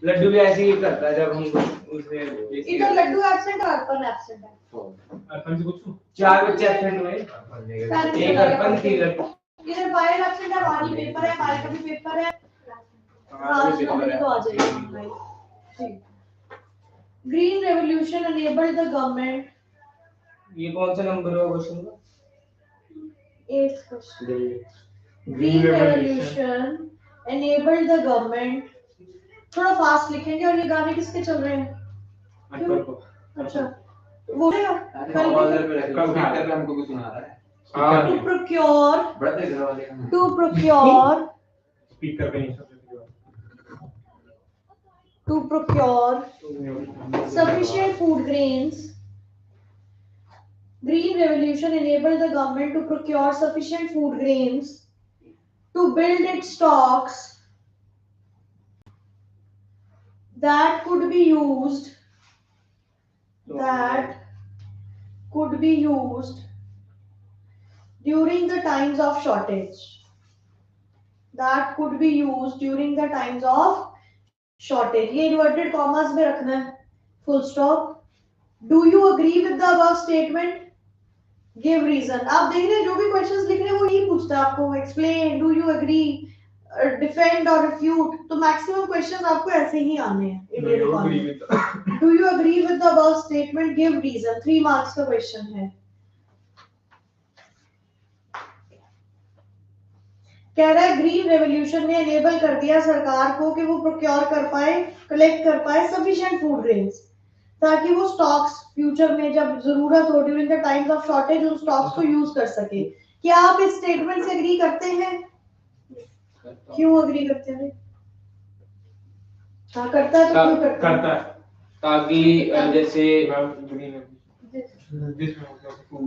लड्डू भी ऐसे ही करता है जब हम उसे इधर लड्डू एब्सेंट और अर्पण एब्सेंट है। अर्पण से पूछूं? 4 बच्चे एब्सेंट हुए, एक अर्पण 3 लड्डू। इधर फाइल एब्सेंट है, वानी पेपर है, मारे का भी पेपर है। हाँ तो आ जाएगा। ठीक। Green revolution enabled the government। ये कौन सा नंबर है क्वेश्चन का? 8th question। Green revolution enabled the government। थोड़ा फास्ट लिखेंगे। और ये गाने किसके चल रहे हैं? अर्पण को। अच्छा वो कल हमको भी सुना रहा है। to procure स्पीकर पे नहीं सब to procure sufficient food grains। Green revolution enabled the government to procure sufficient food grains to build its stocks that could be used during the times of shortage। ये inverted commas में रखना है। Full stop। Do you agree with the above statement? Give reason। आप देख रहे हैं जो भी क्वेश्चंस लिख रहे हैं वो यही पूछता है आपको। Explain, do you agree, defend or refute। तो मैक्सिमम क्वेश्चंस आपको ऐसे ही आने हैं। Do you agree with the above statement? Give reason। 3 marks का क्वेश्चन है। कह रहा है ग्रीन रेवोल्यूशन ने एनेबल कर दिया सरकार को कि वो प्रोक्योर कर पाए, कलेक्ट कर पाए सफिशिएंट फूड ग्रेन्स, ताकि वो स्टॉक्स फ्यूचर में जब जरूरत हो during the times of shortage उन स्टॉक्स को यूज कर सके। क्या आप इस स्टेटमेंट से एग्री करते हैं? क्यों एग्री करते हैं? हाँ करता है तो क्यों करता है? ताकि जैसे फूड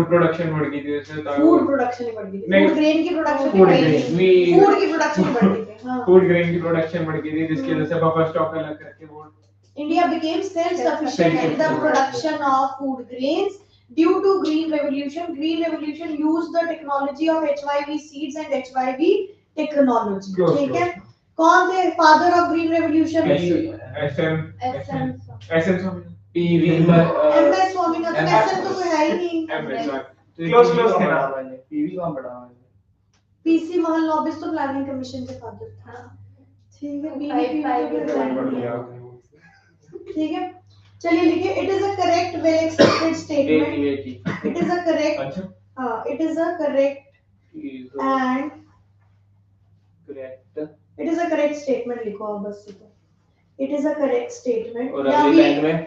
प्रोडक्शन बढ़ गई थी उससे फूड प्रोडक्शन बढ़ गई थी, फूड ग्रेन की प्रोडक्शन बढ़ गई थी, फूड की प्रोडक्शन बढ़ गई थी। हां फूड ग्रेन की प्रोडक्शन बढ़ गई थी जिसकी वजह से बफर स्टॉक अलग करके वो India became self-sufficient in the production of food grains due to Green Revolution. Green Revolution used the technology of HYV seeds and HYV technology. ठीक है? कौन थे father of green revolution? SM PV MS Swaminathan. SM तो कोई है ही नहीं। Close के नाम है पीवी कौन पढ़ा है? पीसी महल नॉबिस तो प्लानिंग कमीशन के फादर था। ठीक है, ठीक है, चलिए लिखिए। It is a correct well accepted statement. It is a correct, हां it is a correct and correct, it is a correct statement लिखो आप बस। It is a correct statement. और अगली लाइन में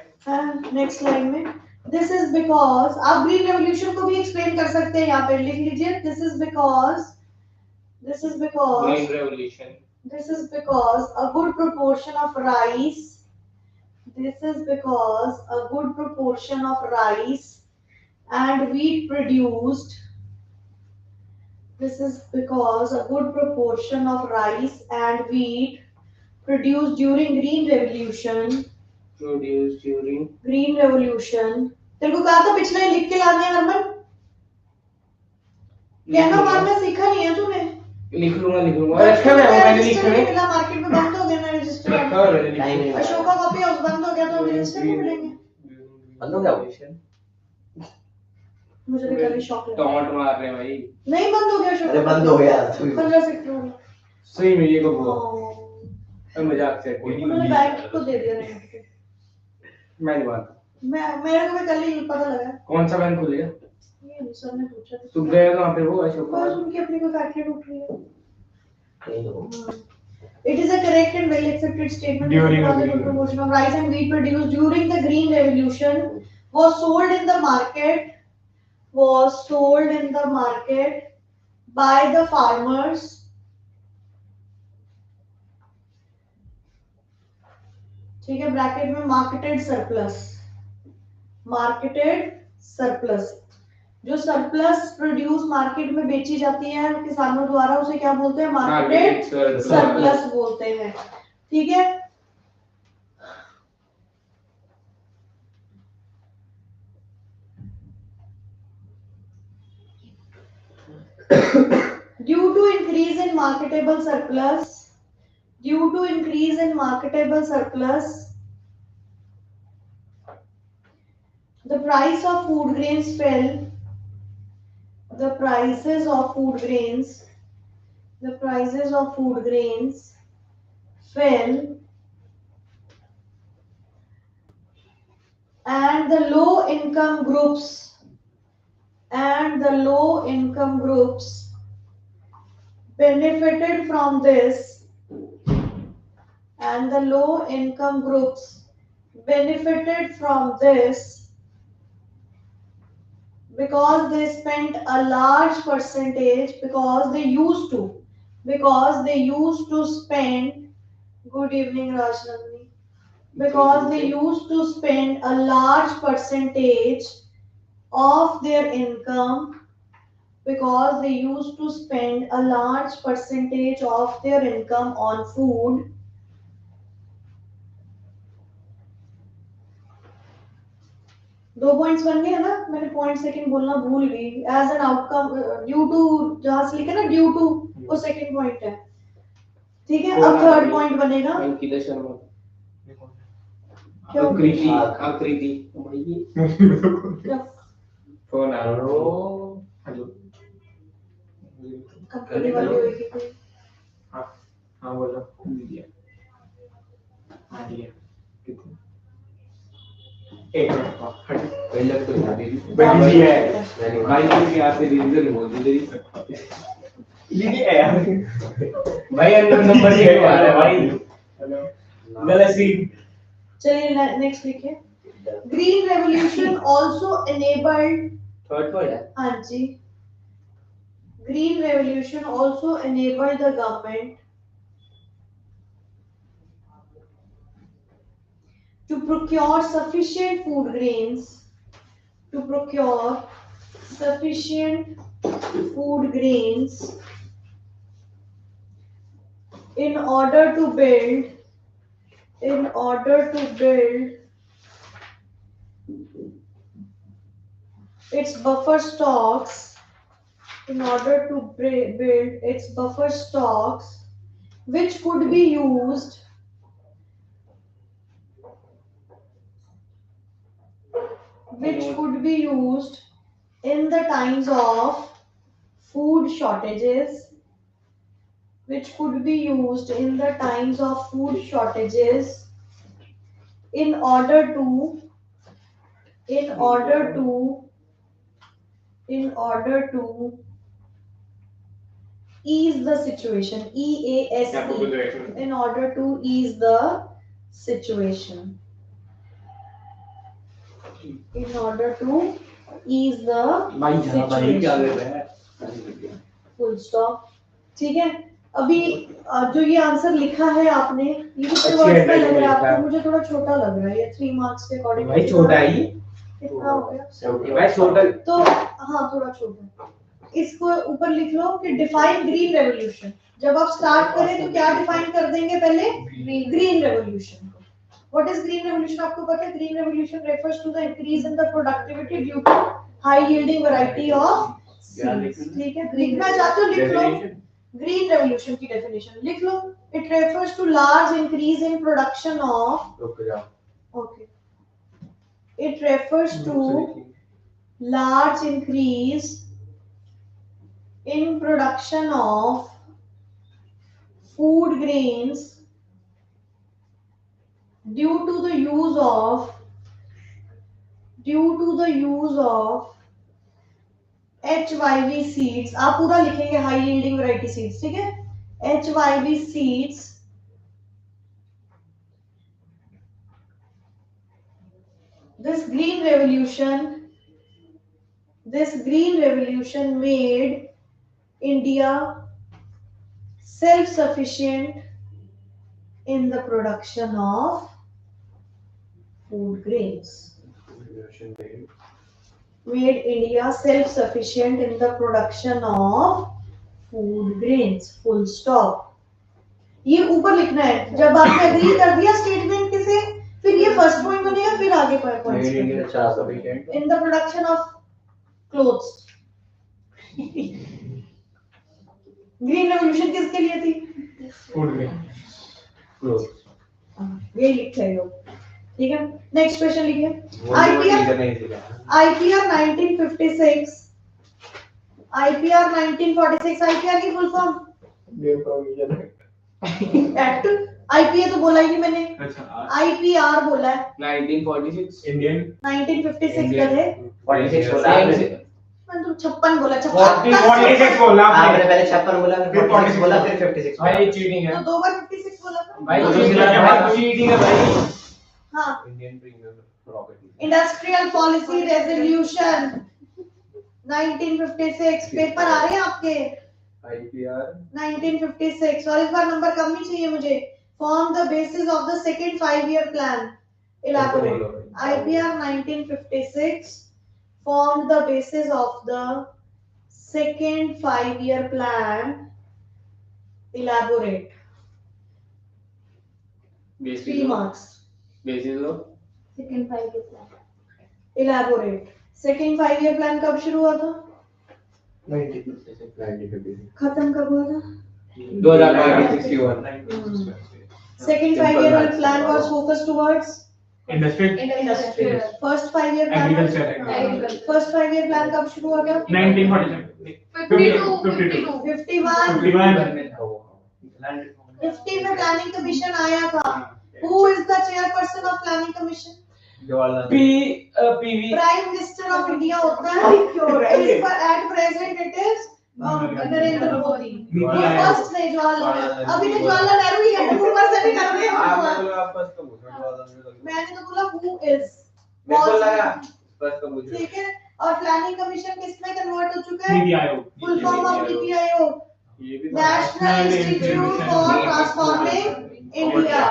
नेक्स्ट लाइन में दिस इज बिकॉज, आप green revolution को भी एक्सप्लेन कर सकते हैं, यहाँ पे लिख लीजिए। This is because green revolution, this is because a good proportion of rice and wheat produced during green revolution तेरे को कहा था पिछले लिख के लाने हैं हरमन, कहना मानना सीखा नहीं है तूने। लिख लूंगा रखा है मैंने लिखा है। मिला मार्केट में बंद हो गया ना रजिस्टर। नहीं अशोका कॉपी हाउस बंद हो गया तो रजिस्टर नहीं मिलेंगे। बंद हो गया मुझे भी कभी शॉक लगा। टमाटर मार रहे हैं भाई। नहीं बंद हो गया अशोका। अरे बंद हो गया 15 सेकंड सही में ये को मजाक से उन्होंने बैंक को दे दिया रेंट पे। मैं नहीं मानता। मेरे को भी कल ही पता लगा। कौन सा बैंक खुलेगा? ये सर ने पूछा था। तू गया कहां पे? वो अशोक बस उनकी अपनी कोई फैक्ट्री टूट रही है। It is a correct and well accepted statement that the proportion of rice and wheat produced during the Green Revolution was sold in the market by the farmers ठीक है, ब्रैकेट में marketed surplus जो surplus produce market में बेची जाती है किसानों द्वारा उसे क्या बोलते हैं? मार्केटेड सरप्लस बोलते हैं। ठीक है, due to increase in marketable surplus due to increase in marketable surplus, the price of food grains fell. The prices of food grains, the prices of food grains fell, and the low income groups benefited from this, and the low income groups benefited from this because they spent a large percentage, because they used to spend, good evening Rajnandani, because they used to spend a large percentage of their income, because they used to spend a large percentage of their income on food. दो points बन गए ना, मैंने point second बोलना भूल गई. As an outcome due to, जहां से लिखा ना ड्यू टू, वो सेकंड पॉइंट है. ठीक है, अब थर्ड पॉइंट बनेगा अंकिता शर्मा. क्यों? आकृति क्या फोन आ रहा हेलो कंपनी वाली होगी कोई? हाँ हाँ बोलो दिया हाँ दिया कितने एक मिनट का हट पहले तो था दीदी बड़ी है मैंने भाई की आपसे रीजन बोल दी दीदी दीदी है यार भाई अंदर नंबर नहीं आ रहा है भाई. हेलो गलत सीन. चलिए नेक्स्ट लिखिए. Green revolution also enabled, third point है. हाँ जी, green revolution also enabled the government to procure sufficient food grains, to procure sufficient food grains in order to build its buffer stocks, in order to build its buffer stocks, which could be used in the times of food shortages, which could be used in the times of food shortages in order to ease the situation, EASE, in order to ease the situation, in order to ease the situation, full stop. ठीक है, अभी जो ये answer लिखा है आपने, ये कितने वर्ड्स का लग रहा है आपको? मुझे थोड़ा छोटा लग रहा है ये 3 मार्क्स के अकॉर्डिंग. भाई छोटा है ये. कितना हो गया भाई छोटा तो? हाँ थोड़ा छोटा. इसको ऊपर लिख लो कि डिफाइन ग्रीन रेवोल्यूशन. जब आप स्टार्ट करें तो क्या डिफाइन कर देंगे पहले? ग्रीन रेवोल्यूशन को. व्हाट इज ग्रीन रेवोल्यूशन आपको पता है? Green revolution refers to the increase in the productivity due to high yielding variety of seeds. ठीक है, लिखना चाहते हो लिख लो. ग्रीन रेवोल्यूशन की डेफिनेशन लिख लो. It refers to large increase in production of, okay, it refers to large increase in production of food grains due to the use of HYV seeds. आप पूरा लिखेंगे हाई यील्डिंग वैरायटी सीड्स. ठीक है, HYV seeds This green revolution made India self-sufficient in the production of food grains. Made India self-sufficient in the production of food grains. Full stop. ये ऊपर लिखना है. जब आपने एग्री कर दिया स्टेटमेंट के से, फिर ये फर्स्ट पॉइंट बनेगा, फिर आगे point in the production of clothes. Green revolution किसके लिए थी? फूड में ये लिखते हैं लोग, ठीक है। नेक्स्ट क्वेश्चन लिखिए। आईपीआर 1956, आईपीआर 1946, आईपीआर की फुल फॉर्म एक्ट। आईपीए तो बोला ही नहीं मैंने, अच्छा आईपीआर बोला है। 1946 इंडियन 1956 गधे, 46 बोला आपने। मैंने तो 56 बोला, 46 बोला आपने आपने। पहले 56 बोला, फिर 46 बोला, फिर 56 बोला। भाई चीटिंग है तो दो बार 56 बोला था। भाई, तो चीटिंग क्या है बात भाई, हुई? चीटिंग है भाई। हाँ, Indian premier rocket industrial policy resolution 1956, paper आ रहे हैं आपके। आईपीआर 1956, और इस बार नंबर कम ही चाहिए मुझे। Form the basis of the second 5-year plan, elaborate. IPR 1956 formed the basis of the second 5-year plan, elaborate। 3 marks। Basis of second 5-year plan, elaborate। second 5-year plan कब शुरू हुआ था, 1956 खत्म कब हुआ था? 1961 second 5-year plan was focused towards industrial industry। first 5-year plan, agriculture first 5-year plan कब शुरू हुआ था? 1947 52 51। 51 50 में प्लानिंग कमीशन आया था। Who is the chairperson of planning commission? PV prime minister of India होता है। इस पर at present it is Narendra Modi. First नहीं जवाहरलाल, अभी तो जवाहरलाल नेहरू ही है, ऊपर से भी कर रहे हैं। मैंने तो बोला who is, ठीक है। और प्लानिंग कमीशन किसमें कन्वर्ट हो चुका है? NITI Aayog full form of NITI Aayog, national institute for transforming India.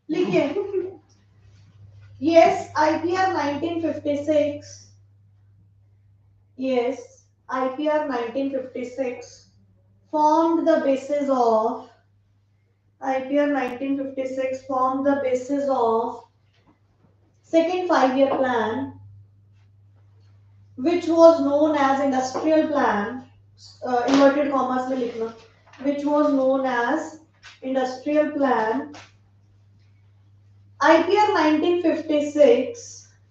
लिखिए, yes, IPR 1956, yes, IPR 1956 formed the basis of, IPR 1956 formed the basis of second 5-year plan, which was known as industrial plan, inverted commas में लिखना, which was known as industrial plan। IPR 1956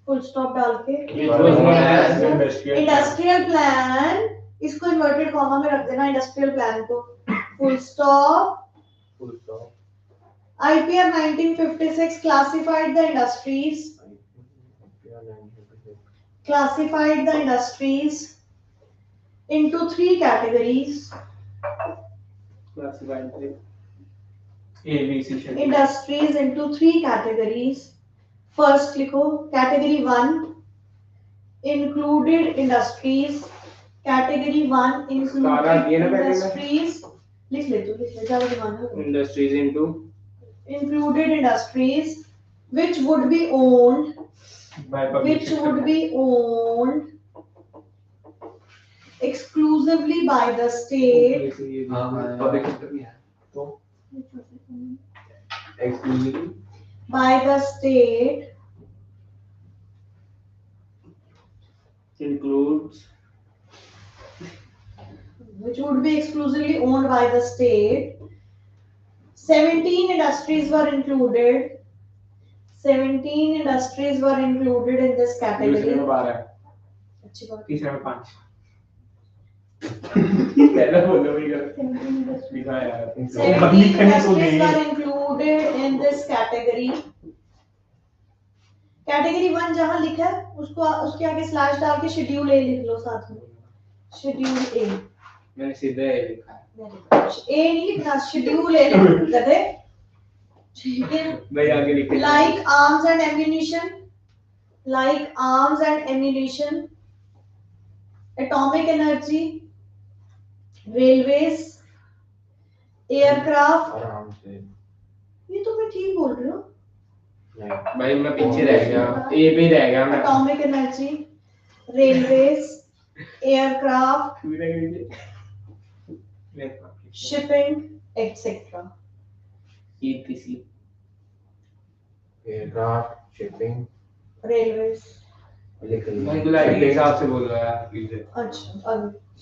full stop डाल के industrial plan, इसको inverted comma में रख देना, industrial plan को full stop. IPR 1956 classified the industries into 3 categories। Industries into 3 categories। First लिखो, category 1 included industries, category 1 included industries। लिख ले ज्यादा दिमाग है। Industries into Included industries which would be owned exclusively by the state, public sector भी है तो exclusively by the state includes which would be exclusively owned by the state। 17 industries were included, 17 industries were included in this दूसरे category। में 12 अच्छी बात। तीसरे में 5 पहले बोलो वही गलत लिखा है यार 17 industries were included in this category। Category 1 जहां लिखा है उसको उसके आगे स्लैश डाल के शेड्यूल ए लिख लो साथ में, शेड्यूल ए। मैंने सीधा ये लिखा है ए नहीं लिखना, शेड्यूल ए लिखना है, ठीक है। भाई आगे लिखे like arms and ammunition, like arms and ammunition, atomic energy, railways, aircraft। आराम से ये तो मैं ठीक बोल रही हूँ। भाई मैं पीछे रह गया, ए पे रह गया मैं। atomic energy, railways, aircraft, shipping, etc। ETC aircraft, shipping, railways। भाई तो लाइट के हिसाब से बोल रहा है यार प्लीज। अच्छा,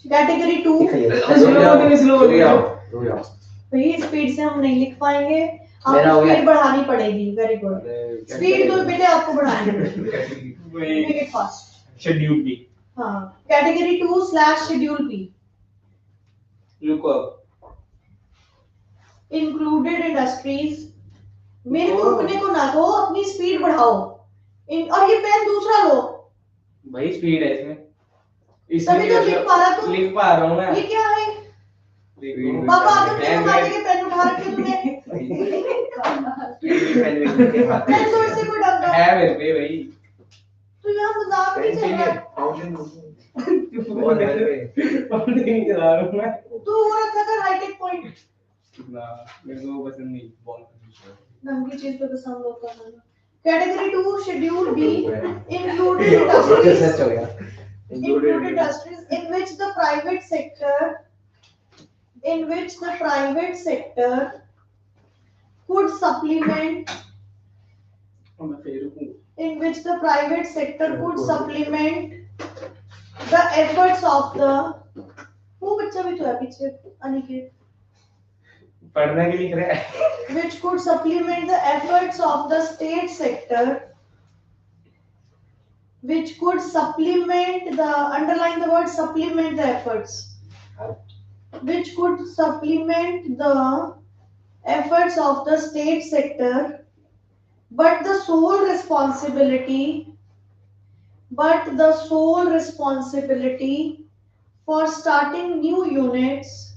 कैटेगरी 2 रुक जाओ। भाई स्पीड से हम नहीं लिख पाएंगे, मेरा हो आपको गया। स्पीड बढ़ानी पड़ेगी। वेरी गुड, स्पीड तो बेटे आपको बढ़ानी पड़ेगी। वही make it fast. Schedule B हाँ, कैटेगरी 2/शेड्यूल B, look up included industries. मेरे को रुकने को ना कहो, अपनी स्पीड बढ़ाओ। और ये पेन दूसरा लो। भाई स्पीड है इसमें, तभी तो लिख पा रहा तू। लिख पा रहा हूँ मैं। ये क्या है? देखो। पापा आदम के जमाने के पेन उठा रखे तुमने। पेन तो इससे कोई डरता है? है मेरे पे भाई। तो यहाँ मजाक नहीं चल रहा है। पंखे नहीं चला रहा हूँ मैं। तू वो रखा कर हाईटेक पॉइंट। ना, मेरे को वो पसंद नहीं बहुत। ढंग की चीज पे पसंद होता है। Category 2 schedule B, included industries. सच हो गया। Included industries in which the private sector could supplement मैं फेर हूँ in which the private sector could supplement the efforts of the वो बच्चा भी तो है पीछे अनिकेत, पढ़ने के लिए लिख रहा है। which could supplement the efforts of the state sector, which could supplement the, underline the word supplement the efforts, which could supplement the efforts of the state sector, but the sole responsibility for starting new units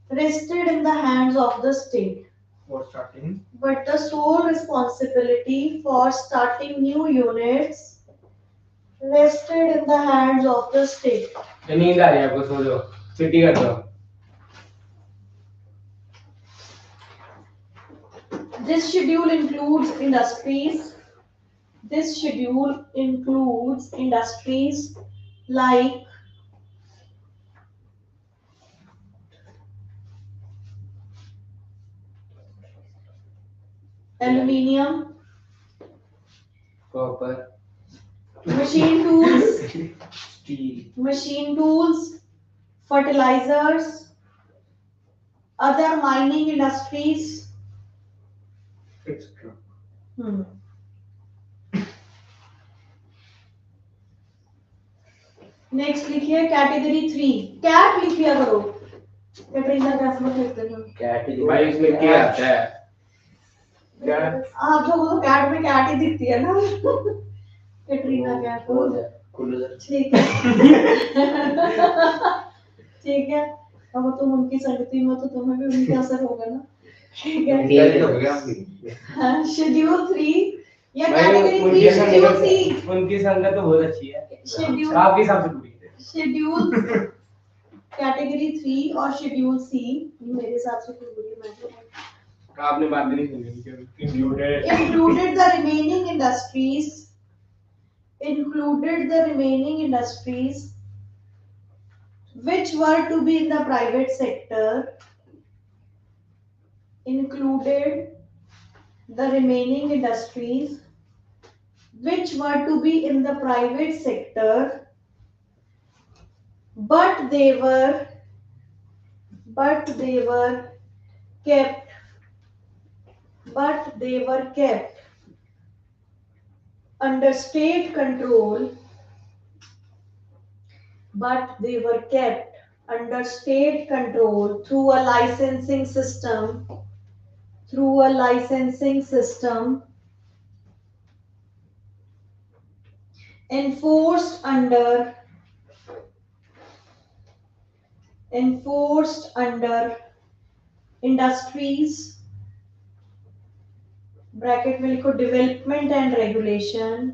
rested in the hands of the state. For starting But the sole responsibility for starting new units rested in the hands of the state. नींद आ रही है आपको, सो जाओ, छुट्टी कर दो। This schedule includes industries like aluminium, copper, machine tools, steel, fertilizers, other mining industries. Next लिखिए category 3, cat लिख लिया करो। कैटरीना कैफ में लिखते हैं भाई इसमें क्या आता है? क्या आप जो वो कैट में कैट ही दिखती है ना। कैटरीना कैफ ठीक है। ठीक है, अब तुम उनकी संगति में तो तुम्हें भी उनका असर होगा ना। ठीक है, शेड्यूल 3 या कैटेगरी 3 शेड्यूल सी। उनकी संगत तो बहुत अच्छी है, शेड्यूल आपके हिसाब से बुरी है। शेड्यूल कैटेगरी 3 और शेड्यूल सी मेरे हिसाब से कोई बुरी मैं तो आपने बात नहीं सुनी included included the remaining industries which were to be in the private sector, included the remaining industries which were to be in the private sector, but they were kept under state control, through a licensing system enforced under industries bracket में लिखो development and regulation,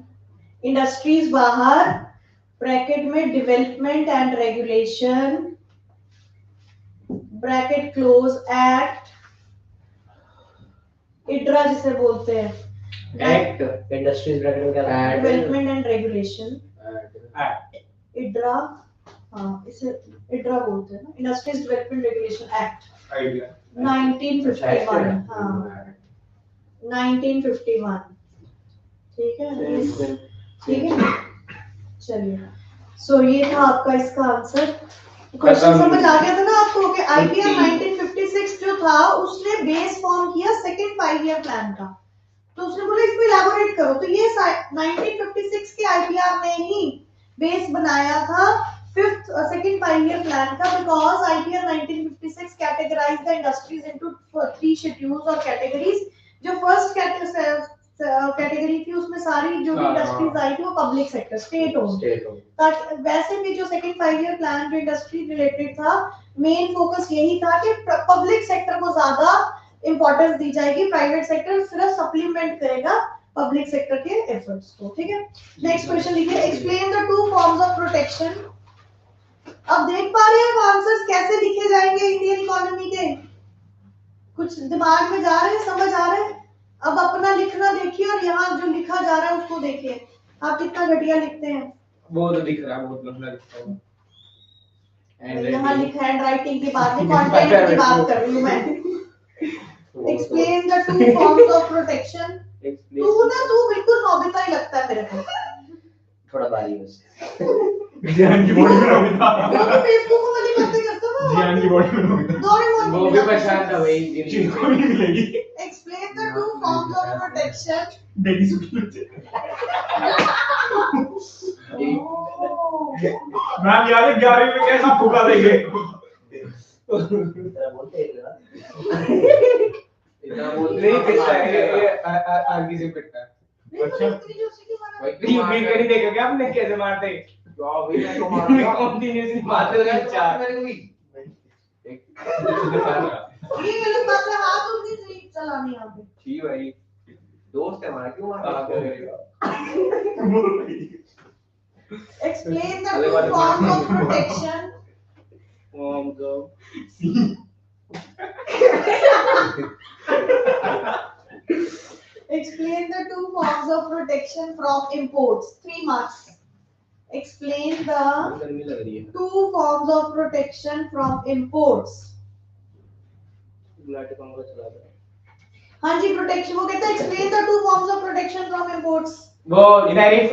industries बाहर, bracket में development and regulation, bracket close, act, IDRA जिसे बोलते हैं, act industries bracket में क्या है? Development and regulation, act IDRA, हाँ इसे इड्रा बोलते हैं ना, industries development regulation act idea 1951, हाँ 1951, ठीक है, ठीक है, चलिए, सो ये था आपका इसका आंसर। क्वेश्चन समझ आ गया था ना आपको कि आईपीआर 1956 जो था उसने बेस फॉर्म किया सेकंड 5 ईयर प्लान का, तो उसने बोला इस पे इलैबोरेट करो, तो ये 1956 के आईपीआर ने ही बेस बनाया था फिफ्थ सेकंड 5 ईयर प्लान का, because IPR 1956 categorize the industries into 3 schedules और कैटेगरीज। जो फर्स्ट कैटेगरी थी उसमें सारी जो भी इंडस्ट्रीज आई थी वो पब्लिक सेक्टर स्टेट ओन। वैसे भी जो सेकंड 5 ईयर प्लान जो इंडस्ट्री रिलेटेड था, मेन फोकस यही था कि पब्लिक सेक्टर को ज्यादा इंपॉर्टेंस दी जाएगी, प्राइवेट सेक्टर सिर्फ सप्लीमेंट करेगा पब्लिक सेक्टर के एफर्ट्स को। ठीक है, नेक्स्ट क्वेश्चन लिखिए, explain the 2 forms of protection. अब देख पा रहे हैं आंसर्स कैसे लिखे जाएंगे इंडियन इकोनॉमी के, कुछ दिमाग में जा रहे हैं, समझ आ रहे हैं? अब अपना लिखना देखिए और यहाँ जो लिखा जा रहा है उसको देखिए, आप कितना घटिया लिखते हैं। वो तो दिख रहा है, बहुत लंबा लिखा हुआ यहाँ लिखा हैंड राइटिंग की बात नहीं, कंटेंट की बात कर रही हूँ मैं। Explain the 2 forms of protection. तू बिल्कुल नोबिता ही लगता है मेरे को, थोड़ा बारी बस। जियान की बॉडी में नोबिता, वो तो फेसबुक वाली बातें करता है ना, जियान की बॉडी में नोबिता, डोरेमोन वो भी परेशान था भाई, जिनको नहीं मिलेगी। Explain the 2 forms of protection. Daily सुखी मैम याद है 11वीं में कैसा फूका देंगे। नहीं पिटता है ये आगे से पिटता है। अच्छा भाई यूपी का नहीं देखा क्या आपने कैसे मारते हैं? भाई मैं तो मारता कंटिन्यूअसली मारते रहे 4 मेरे को भी ये गलत बात है, हाथ उतनी नहीं चलानी यहाँ पे। ठीक भाई दोस्त है हमारा, क्यों मारता है? Explain the 2 forms of protection. Explain the 2 forms of protection from imports. 3 marks. Explain the 2 forms of protection from imports. हाँ जी, प्रोटेक्शन वो कहता है explain the 2 forms of protection from imports. वो टैरिफ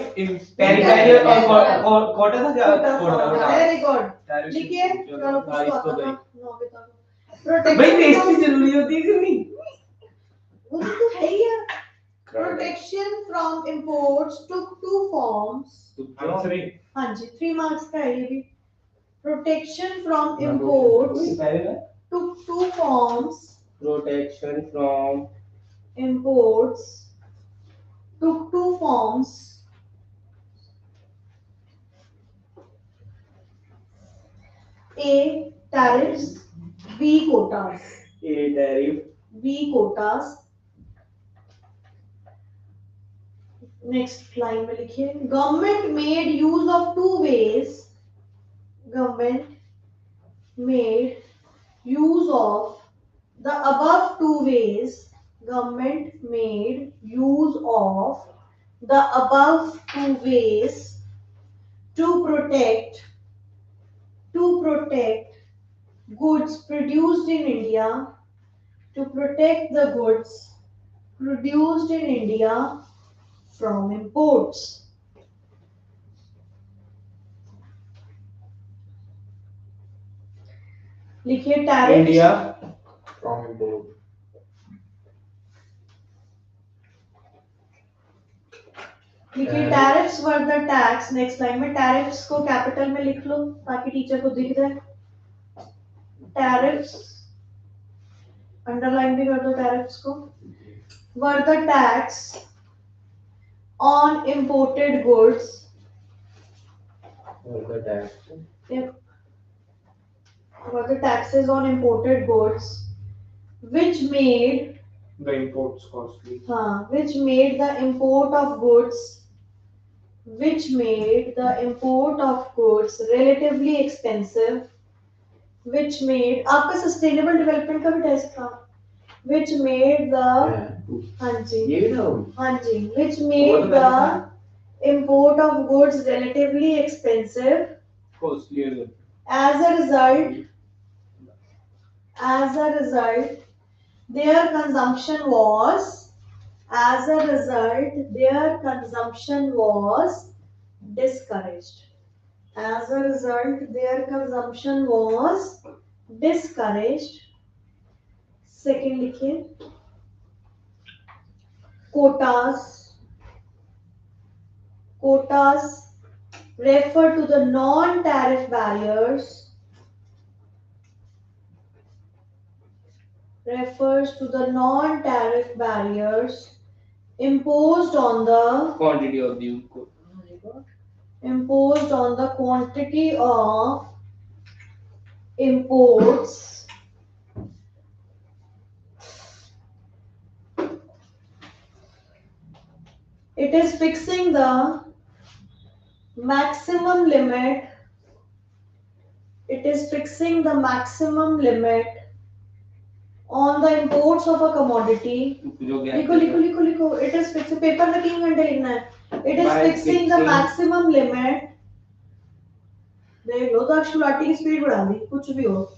और कोटा था क्या? कोटा। वेरी गुड, लिखिए चलो कुछ तो आता था भाई बेइज्जती जरूरी होती है कि नहीं? वो तो है ही है। Protection from imports took 2 forms. हाँ जी, 3 marks का है ये भी। Protection from imports took 2 forms. Protection from imports took 2 forms. A. Tariffs. B. Quotas. A tariff. B. Quotas. Next line में लिखिए, government made use of 2 ways. Government made use of the above 2 ways. Government made use of the above 2 ways to protect goods produced in India, to protect the goods produced in India from imports. लिखिए tariff India from import. लिखिए tariffs were the tax. Next line में tariffs को capital में लिख लो ताकि teacher को दिख जाए। टैरिफ्स अंडरलाइन भी कर दो टैरिफ्स को। Were the tax on imported goods. Or the tax. Were the taxes on imported goods which made the imports costly. which made the import of goods relatively expensive, which made आपका sustainable development का भी test था, which made the हाँ जी ये भी था वो? हाँ जी which made the import of goods relatively expensive. Costly. As a result, their consumption was discouraged. As a result, their consumption was discouraged. Second लिखिए, quotas refer to the non-tariff barriers, refers to the non-tariff barriers imposed on the quantity of the imposed on the quantity of imports it is fixing the maximum limit on the imports of a commodity. जो गया लिखो it is fixing paper में 3 घंटे लिखना है. It is By fixing the fixing- maximum limit. देख लो तो अक्षुलाटी की स्पीड बढ़ा दी, कुछ भी हो.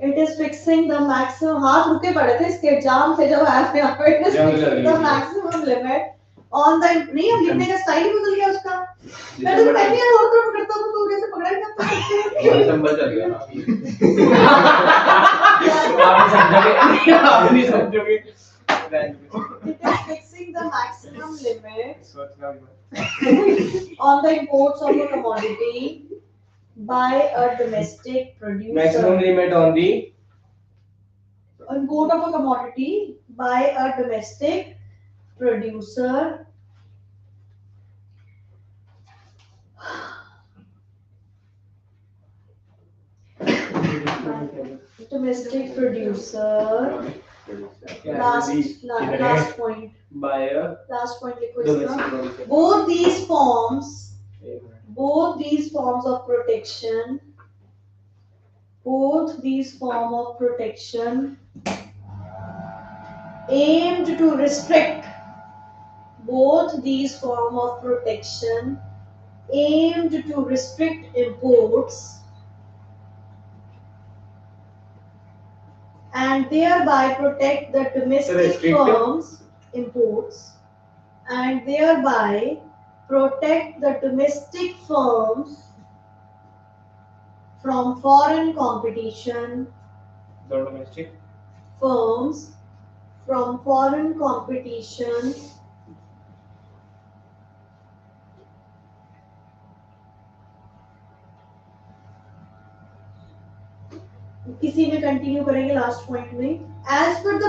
It is fixing the maximum, हाथ रुके पड़े थे इसके एग्जाम से जब आया थे यहाँ पे. It is जंग लग fixing रही the थी. maximum limit on the नहीं, अब लिखने का स्टाइल ही बदल गया उसका. मैं तो पहले ही और तरफ करता हूँ तो जैसे पकड़ा ही जाता है. दिसंबर चल गया ना आप नहीं समझोगे It is fixing the maximum limit on the imports of a commodity by a domestic producer. maximum limit on the Import of a commodity by a domestic producer. Domestic producer. Last point. by a Last point लिखो domestic इसका. producer. Both these forms of protection, aimed to restrict imports and thereby protect the domestic Restrict. firms imports and thereby protect the domestic firms from foreign competition the domestic firms from foreign competition किसी में continue करेंगे last point में. As per the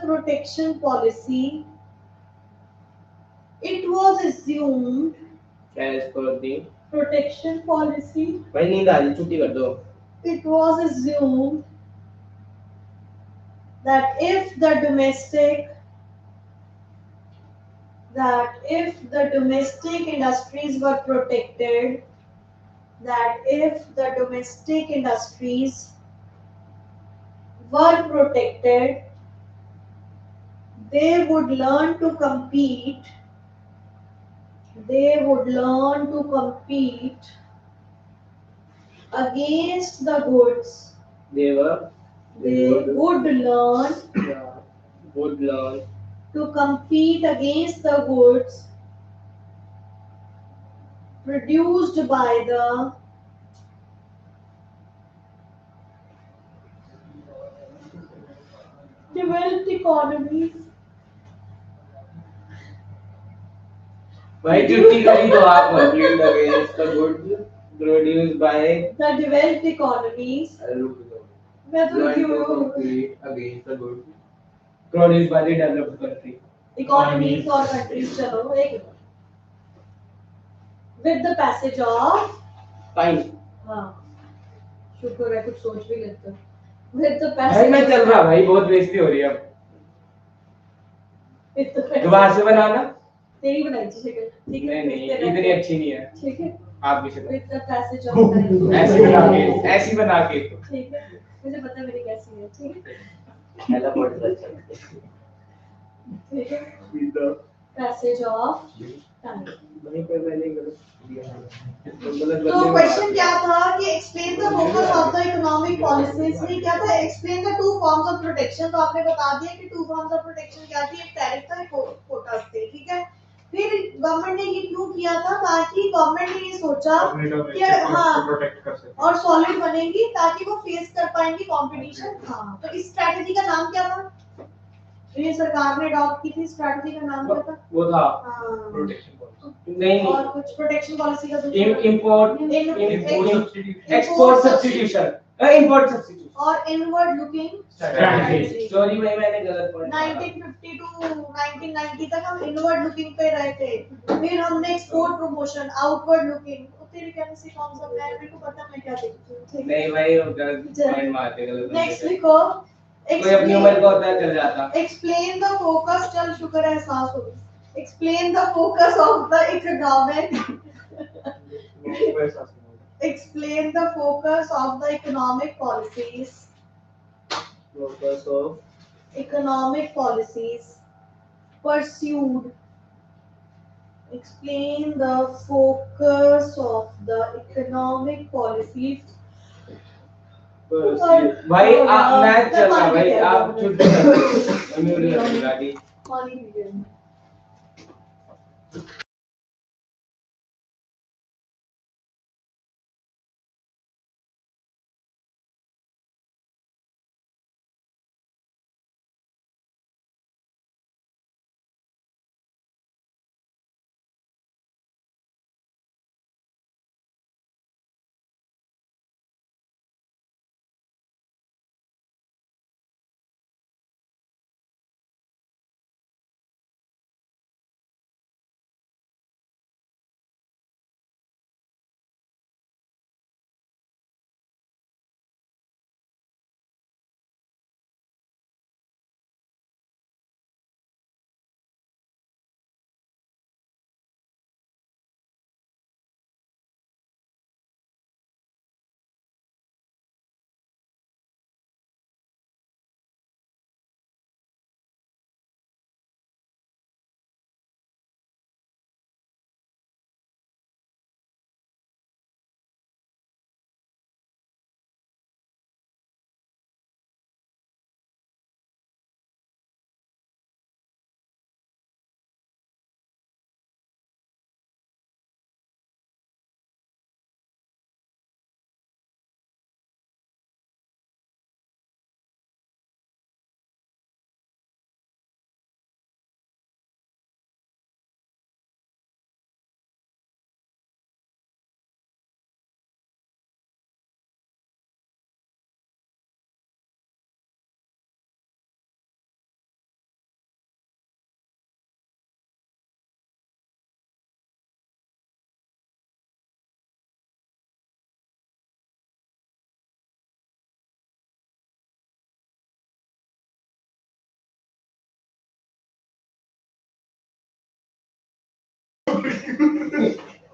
protection policy, it was assumed as per the protection policy भाई नींद आ रही छुट्टी कर दो. it was assumed that if the domestic industries were protected, they would learn to compete against the goods. They would learn to compete against the goods produced by the developed economies. भाई छुट्टी करी तो आप compete against the goods produced by The developed economies. मैं तो लिखी हुई हूँ. against the good produced by the developed country. Economies और countries. चलो एक minute. With the passage of Fine. हाँ शुक्र है कुछ सोच भी लेते हो. With the भाई passage मैं चल रहा भाई बहुत बेइज्जती हो रही है अब. with the passage- दोबारा से बनाना. तेरी बनाई थी शक्ल. ठीक है. नहीं इतनी अच्छी नहीं है. ठीक है. आप भी चलो. With the passage of time. ऐसी बना के. ठीक है. मुझे पता है मेरी कैसी है. ठीक है. पहला पॉइंट अच्छा ठीक है. With the Passage of time. वहीं पे मैंने करो. तो क्वेश्चन क्या था कि explain the focus of the economic policies में क्या था. Explain the two forms of protection. तो आपने बता दिया कि टू फॉर्म्स ऑफ प्रोटेक्शन क्या थी. एक टैरिफ था, एक कोटास थे. ठीक है. फिर गवर्नमेंट ने ये क्यों किया था, ताकि गवर्नमेंट ने ये सोचा कि हाँ प्रोटेक्ट कर सकते और सॉलिड बनेंगी ताकि वो फेस कर पाएंगे कंपटीशन। हाँ, तो इस स्ट्रैटेजी का नाम क्या था, तो ये सरकार ने अडॉप्ट की थी, स्ट्रैटेजी का नाम क्या था? वो था हाँ, प्रोटेक्शन पॉलिसी नहीं और कुछ प्रोटेक्शन पॉलिसी का import export substitution import substitution और इनवर्ड लुकिंग स्ट्रैटेजी। सॉरी भाई मैंने गलत पढ़ा। 1950 टू 1990 तक हम इनवर्ड लुकिंग पे रहे थे, फिर हमने एक्सपोर्ट प्रमोशन, आउटवर्ड लुकिंग। तो तेरे कहने से कौन सा मैं, मेरे को पता मैं क्या देखती हूँ। नहीं भाई वो गलत पॉइंट मारते गलत। नेक्स्ट लिखो, कोई अपनी उम्र का होता है चल जाता। एक्सप्लेन द फोकस, चल शुक्र है एहसास हो गया। Explain the focus of the economic, explain the focus of the economic policies, Focus of economic policies pursued. Explain the focus of the economic policies. भाई मैच चल रहा है भाई, आप चुप करो। म्यूट कर दो गाड़ी। पानी पी ले।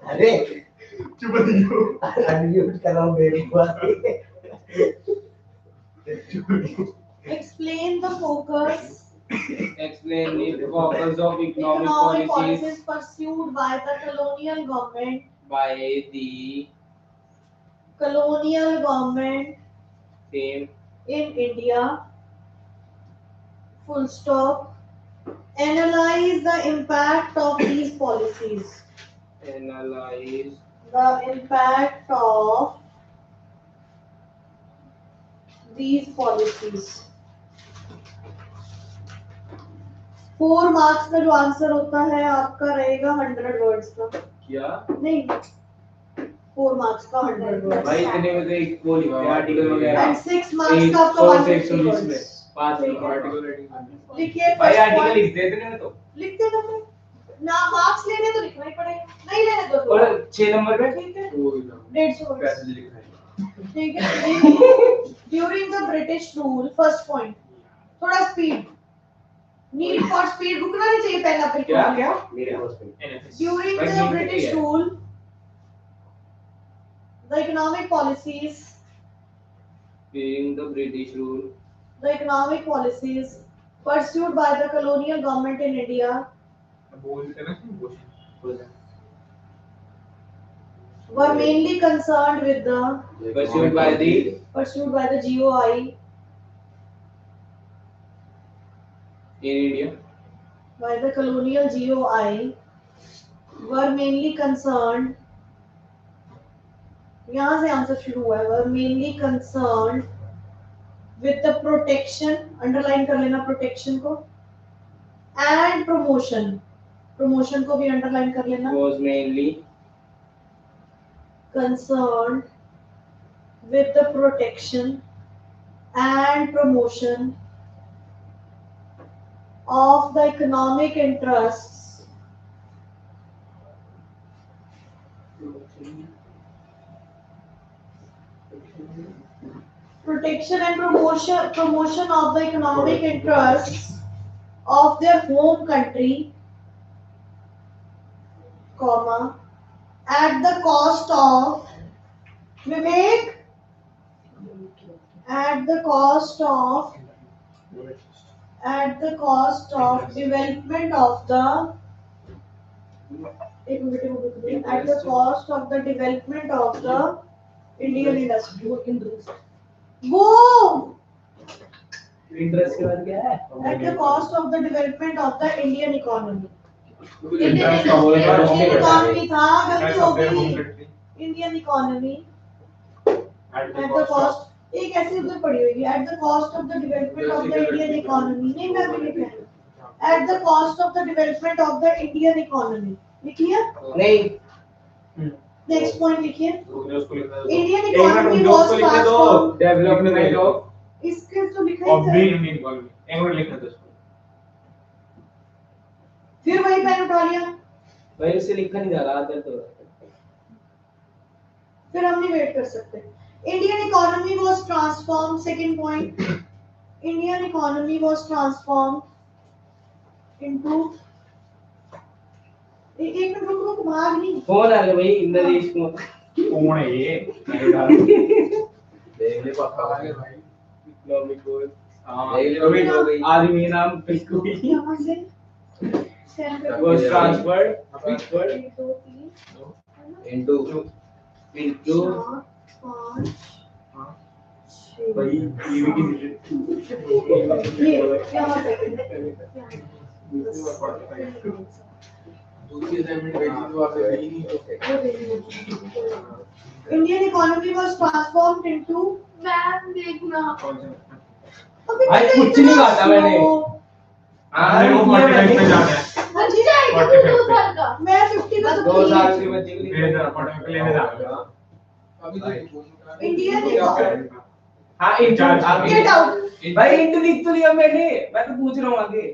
अरे चुप नहीं हो। अनम्यूट कराओ मेरी बात। Explain the focus, Explain the focus of economic economic policies policies pursued by the colonial government, by the colonial government same in India. Full stop. Analyze the impact of these policies. analyze The impact of these policies. 4 marks का जो answer होता है आपका रहेगा 100 words का। क्या नहीं, 4 marks का 100 वर्ड्स। भाई इतने में तो एक वो लिखा है आर्टिकल वगैरह एंड 6 मार्क्स का आपका 150 वर्ड्स। पांच आर्टिकल राइटिंग लिखिए भाई first आर्टिकल point। लिख दे इतने में तो लिखते तो फिर ना, मार्क्स लेने तो लिखना ही पड़ेगा, नहीं लेने तो और 6 नंबर पे ठीक है, वो 150 वर्ड्स। पैसेज लिखना है। ठीक है। During the British rule, first point, थोड़ा स्पीड, नीड फॉर स्पीड, रुकना नहीं चाहिए पहला क्या बिल्कुल। क्या मेरे पास नहीं। ड्यूरिंग भाई द नीड ब्रिटिश कितनी है? Rule, the economic policies, during the British rule the economic policies pursued by the colonial government in India बोलते ना बोल were mainly concerned with the pursued by the GOI in India by the colonial GOI were mainly concerned, यहाँ से answer शुरू हुआ है, were mainly concerned with the protection, underline कर लेना protection को, and promotion, promotion को भी underline कर लेना, was mainly concerned with the protection and promotion of the economic interests protection and promotion of the economic interests of their home country, comma, at the cost of Vivek, at the cost of development of the at the cost of the development of the Indian industry. वो interest के बाद क्या है? at the cost of the development of the Indian economy. interest का बोले Indian तो economy था, गलती हो Their home गई. country. Indian economy At at the cost, एक ऐसी उधर पड़ी हुई है, at the cost of the development of the Indian economy. नहीं मैं भी लिख रहा हूँ. At the cost of the development of the Indian economy. लिखिए. नहीं Next point लिखिए. उसको लिखना है। Indian economy was transformed. Development of इसके तो लिखा Of ही the था. Indian economy. एक मिनट लिखना था उसको। फिर वही पेन उठा लिया. भाई उससे लिखा नहीं जा रहा आदर तो फिर हम नहीं वेट कर सकते. Indian economy was transformed. Second point. Indian economy was transformed into. एक मिनट रुक भाग नहीं. कौन आ गया भाई नरेश कुमार कौन है ये? मैंने डाला। देख ले पापा भाई। इकोनॉमिक गोल हाँ। अभी आदमी नाम पिस्कू यहाँ से. Stand पे. was transferred eastward एक, दो, तीन, इनटू into चार, पाँच, हाँ। छह. भाई ये भी ये यहाँ पे. दूसरी असाइनमेंट गई थी तो आपने दी नहीं तो Indian economy was transformed into. Ma'am देखना कौन सा? अबे भाई कुछ नहीं कहा मैंने आपने वो 45 में जाना है। हाँ जी. जाएगा तू 2 साल का मैं 50 का तो 2 साल के बच्चे के मेरे लिए तरफ 45 लेने जाना है। अभी Indian economy. हाँ इंटू Get out. भाई इंटू लिख तो लिया मैंने मैं तो पूछ रहा हूँ आगे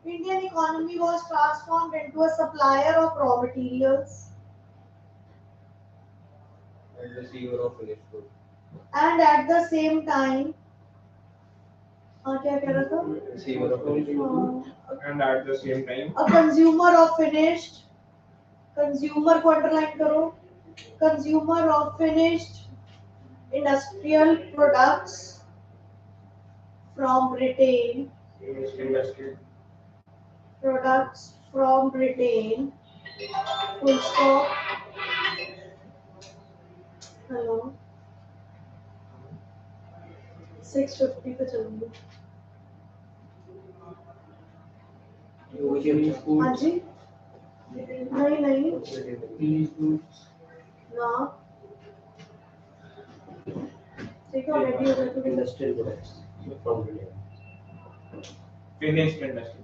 Indian economy was transformed into a supplier of raw materials and the receiver of finished goods. and at the same time हाँ क्या कह रहा था? Receiver of finished goods. and at the same time A consumer of finished. Consumer को underline करो. Consumer of finished industrial products from Britain. industry Products from Britain. Full stop. Hello. 650 पे चलूंगी. हाँ जी. नहीं ना. ठीक है ऑलरेडी हो गया तो Industrial products from Britain. finished industry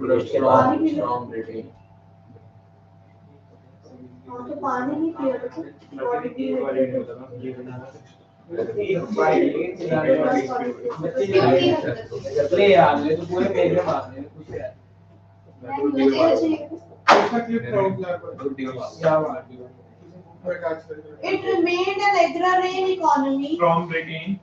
Products from Britain. हाँ तो पानी ही पिया था. बॉडी की ले यार ले तो पूरे पेज में मार दे कुछ यार It remained an agrarian economy. from Britain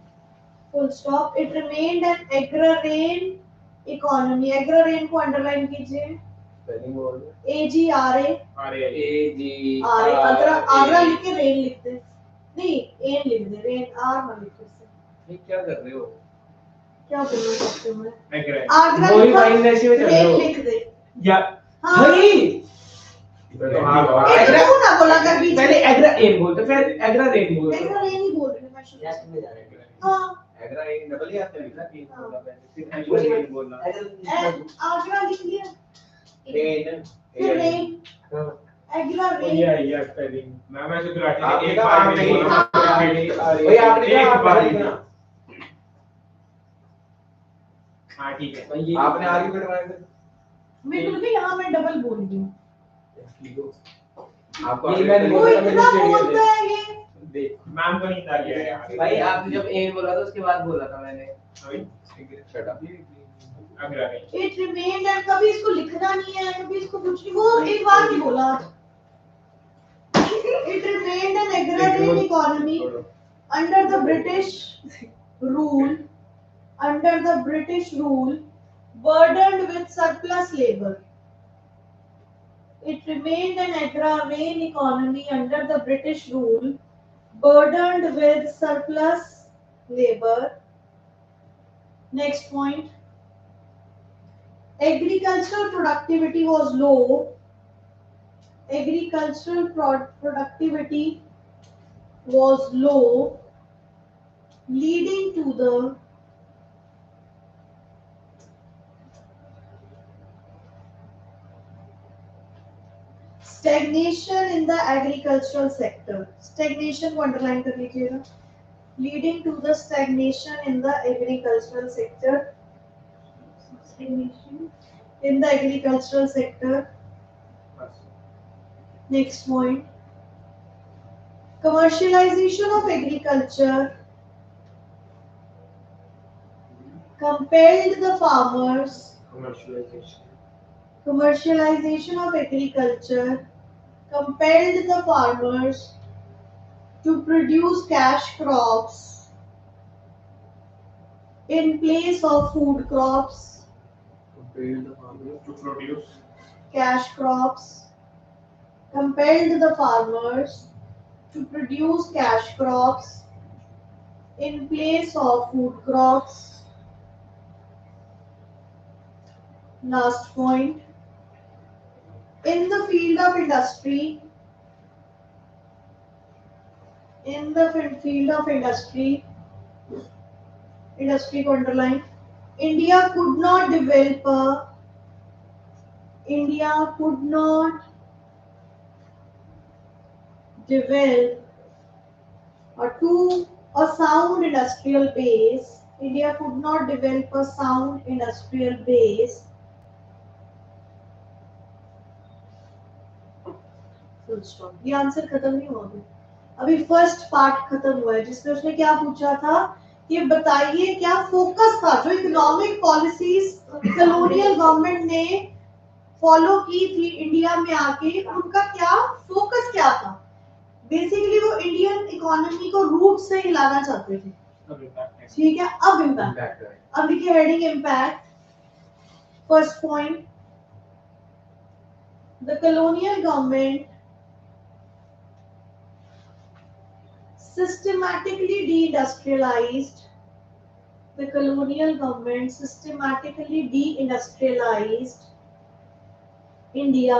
Full stop. It remained an agrarian economy. Agrarian को underline कीजिए. Spelling बोल. AGRA. RA जी आगरा लिख के रेन लिखते हैं. नहीं एन लिख दे. रेन आर मत लिखो इससे. ये क्या कर रहे हो क्या बोलना चाहते हो मैं? agrarian आगरा वही लिखा, फाइन ऐसे में चल रहे रेन हो लिख दे. या हाँ. भाई एक क्यों ना बोला कर बीच पहले में. एग्रा एन बोलते फिर एग्रा रेन बोलते agrarian ही बोल रही हूँ मैं शुरू Yes, से. में जा रहे हैं. हाँ. एग्रा एन डबल ही आता है ना कि बोलना पहले फिर एग्रा रेन बोलना आगरा लिख लिया. रेन फिर रेन. एग्रा Oh, rain yeah, spelling. Ma'am ऐसे गुजराती में आपने एक कहा बार आप में नहीं बोला। भाई आपने कहा एक आप बार नहीं में। लिखना। हाँ ठीक है। आपने आगे कटवाए थे मैं बोल के यहाँ मैं डबल बोल रही हूँ आपको ये मैंने वो बोला इतना बोलता है ये देख मैम को नींद आ गया है यार। भाई आपने जब ए बोला था उसके बाद बोला था मैंने अभी शट अप अगला नहीं। इट रिमेन्ड एंड कभी इसको लिखना नहीं है कभी इसको कुछ नहीं वो एक बार नहीं बोला it remained an agrarian economy under the British rule burdened with surplus labor. It remained an agrarian economy under the British rule burdened with surplus labor. Next point. Agricultural productivity was low. Agricultural productivity was low, leading to the stagnation in the agricultural sector. Stagnation को underline कर लीजिएगा. Leading to the stagnation in the agricultural sector. Stagnation in the agricultural sector. Next point. Commercialization of agriculture compelled the farmers. Commercialization of agriculture compelled the farmers to produce cash crops in place of food crops. To produce Cash crops compelled the farmers to produce cash crops in place of food crops. Last point. In the field of industry, industry को underline. India could not develop a sound industrial base. India could not develop a sound industrial base. Full stop. ये answer खत्म नहीं हुआ अभी first part खत्म हुआ है जिसमें उसने क्या पूछा था कि बताइए क्या फोकस था जो इकोनॉमिक पॉलिसीज कॉलोनियल गवर्नमेंट ने फॉलो की थी इंडिया में आके उनका क्या फोकस क्या था बेसिकली वो इंडियन इकोनॉमी को रूट से हिलाना चाहते थे ठीक है अब इम्पैक्ट अब देखिए heading impact first point the colonial government systematically deindustrialized. The colonial government systematically deindustrialized India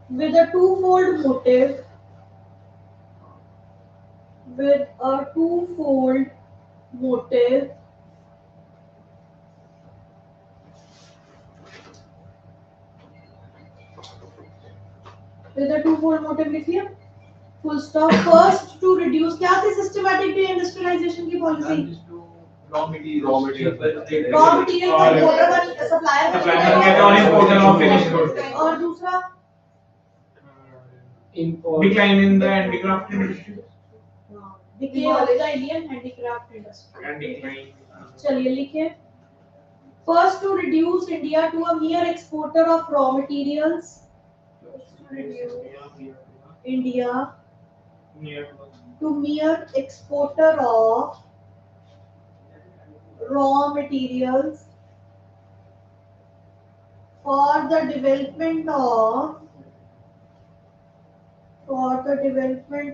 with a twofold motive. With a twofold motive लिखिए full stop. First to reduce क्या थी systematic deindustrialization की policy raw material supplier और दूसरा decline in the handicraft industry decline of the Indian handicraft industry and decline चलिए लिखिए first to reduce India to a mere exporter of raw materials. India to mere exporter of raw materials for the development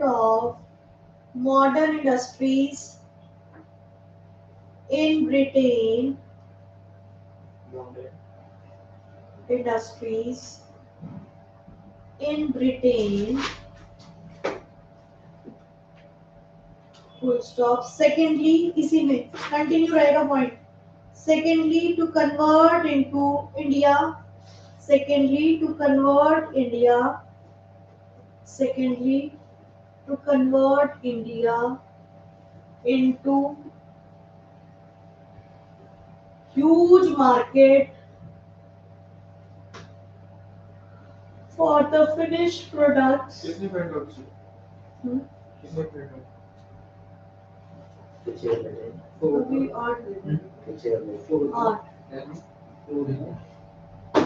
of modern industries in Britain. Full stop. Secondly, इसी में continue रहेगा point. Secondly, to convert into India. Secondly, to convert India. Secondly, to convert India into huge market for the finished products. कितने पेड़ होते हैं? Hmm? कितने पेड़ होते Which year में? अभी 8 Which year में? 8 हैं?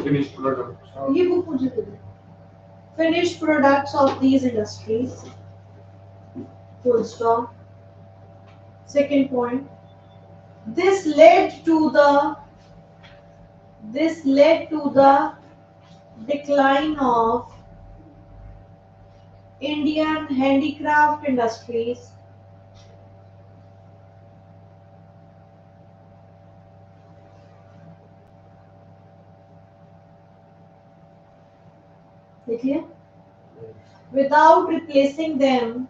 Finished product. ये बुक मुझे दे दो. Finished products of these industries. Full stop. Second point. This led to the decline of Indian handicraft industries. देखिए, without replacing them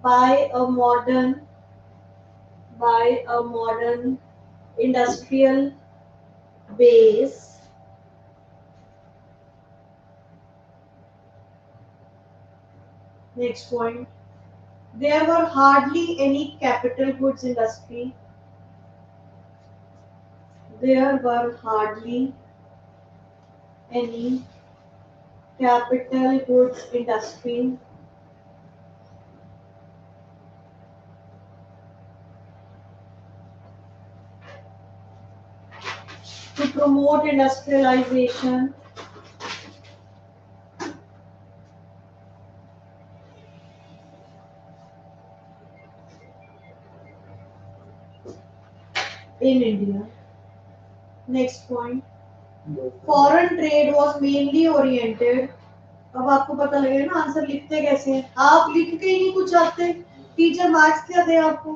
by a modern industrial base. Next point. There were hardly any capital goods industry. There were hardly any capital goods industry. To promote industrialization. In India. Next point. Foreign trade was mainly oriented. अब आपको पता लगेगा ना answer लिखते कैसे हैं. आप लिख के ही नहीं कुछ आते. टीचर मार्क्स क्या दे आपको?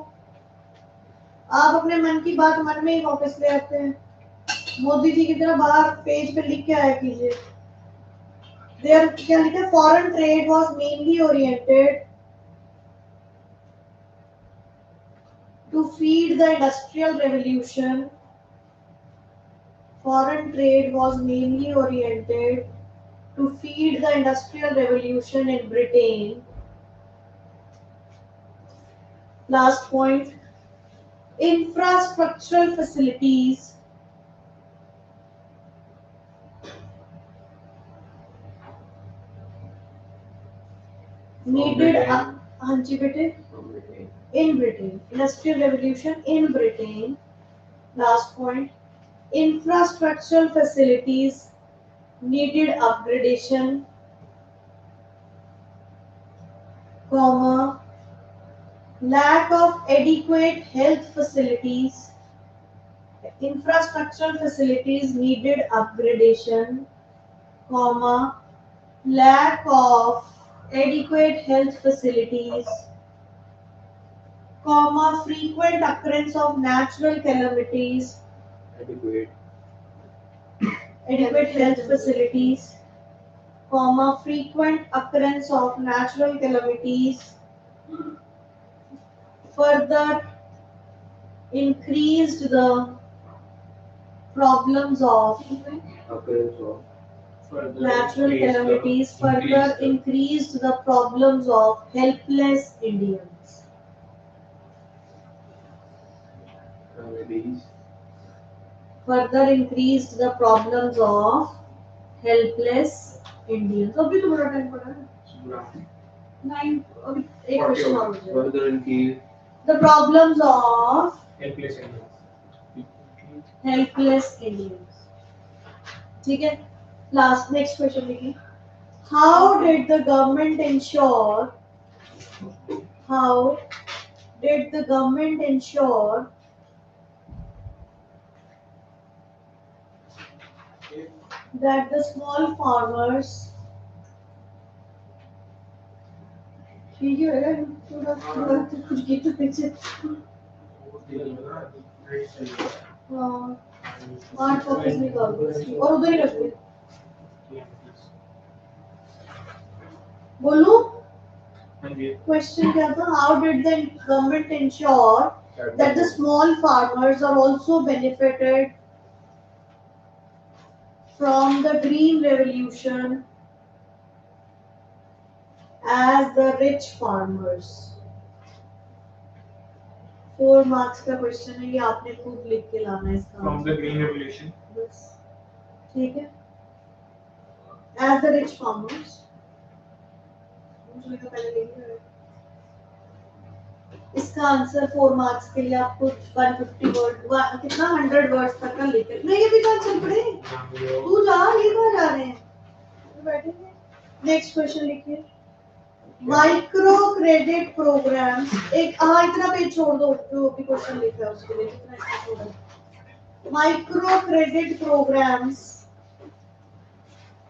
आप अपने मन की बात मन में ही वापस ले आते हैं. मोदी जी की तरह बाहर पेज पे लिख के आया कीजिए. देयर क्या लिखा है? Foreign trade was mainly oriented to feed the industrial revolution. Foreign trade was mainly oriented to feed the industrial revolution in Britain. Last point. Infrastructural facilities needed हाँ जी बेटे in Britain. Industrial revolution in Britain. Last point. Infrastructural facilities needed upgradation, comma, lack of adequate health facilities. Infrastructural facilities needed upgradation, comma, lack of adequate health facilities, comma, frequent occurrence of natural calamities. Adequate health facilities, comma, frequent occurrence of natural calamities further increased the problems of natural calamities, further increased the problems of helpless Indians. Further increased the problems of helpless Indians. अभी तो बड़ा time पड़ा है. 9 अभी एक question और हो जाएगा. The problems of helpless Indians. ठीक है. Last next question देखिए. How did the government ensure that the small farmers ठीक है थोड़ा कुछ गीत पीछे आठ कॉपीज निकाल दो और उधर ही रख दो बोलूं Question क्या था? How did the government ensure that the small farmers are also benefited from the green revolution as the rich farmers? 4 marks का क्वेश्चन है, ये आपने खुद लिख के लाना है इसका From the green revolution. बस ठीक है. As the rich farmers, मुझे लगा पहले लिख लिया है. इसका आंसर 4 मार्क्स के लिए आपको 150 वर्ड कितना 100 वर्ड्स तक का लिख नहीं, ये भी तो चल पड़े. तू जा, ये कहाँ जा रहे हैं? तो बैठेंगे. नेक्स्ट क्वेश्चन लिखिए. Micro credit program. एक इतना पेज छोड़ दो, जो भी क्वेश्चन लिखा है उसके लिए कितना इसका छोड़ो. Micro credit programs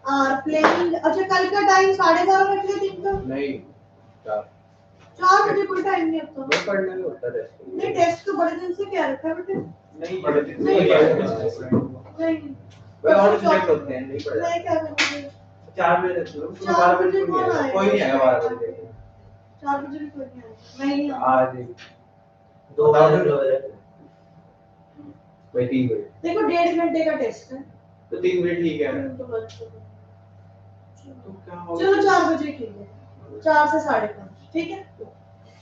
are playing. अच्छा, कल का टाइम 12:30 रख लिया दिन का. नहीं 4 बजे कोई टाइम नहीं होता. वो पढ़ना नहीं होता है नहीं, टेस्ट तो बड़े दिन से क्या रखा है बेटे? नहीं बड़े दिन नहीं, नहीं नहीं. कोई और सब्जेक्ट होते हैं, नहीं पढ़ा. मैं क्या करूँगी? 4 बजे तक शुरू, 4 12 बजे कौन आएगा? कोई नहीं आएगा 12 बजे. 4 बजे भी कोई नहीं आएगा. मैं ही आऊँगी. आज 2 बजे भाई 3 बजे देखो 1.5 घंटे का टेस्ट है. तो 3 बजे ठीक है. तो lunch करो. तो क्या होगा? चलो 4 बजे ठीक है. 4 से 5:30 ठीक है.